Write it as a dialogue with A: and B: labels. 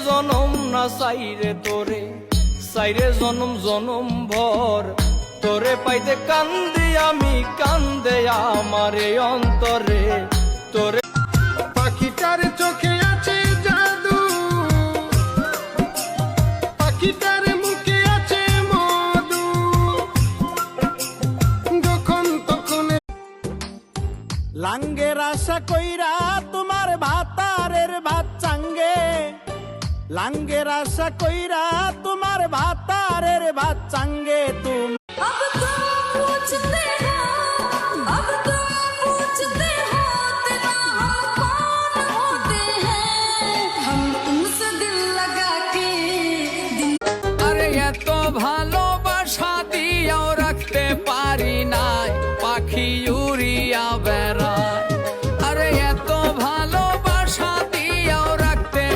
A: জনম না চাইরে তোরে, চাইরে জনম জনম ভর তোরে পাইতে কান্দি আমি, কান্দে আমারে অন্তরে তোরে।
B: পাখিটার চোখে আছে জাদু, পাখিটার মুখে আছে মধু, যখন তখন
C: লাঙ্গের আশা কইরা তোমার ভাতারের ভাত চাঙ্গে, লাঙ্গের আশা কইরা তোমার ভাতারের ভাত চাঙ্গে তুমি